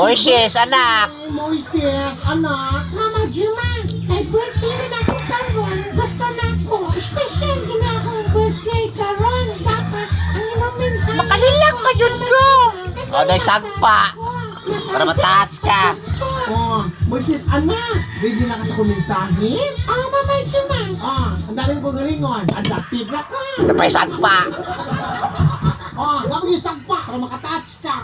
Moises, anak. Moises, anak. Mama Juma, kay birthday na ako karon. Gusto na ko. Special gina akong birthday karon. Dapat ang imong mensahe. Makalilang ka yun ko. O, dahil sagpa. Para matouch ka. Oh, Moises, anak. Ready na ka sa kumensahe? Oh, Mama Juma. Ang daling ko galingon. Adaptive na ka. Tapay sagpa. Kapag yung sagpa para makatouch ka.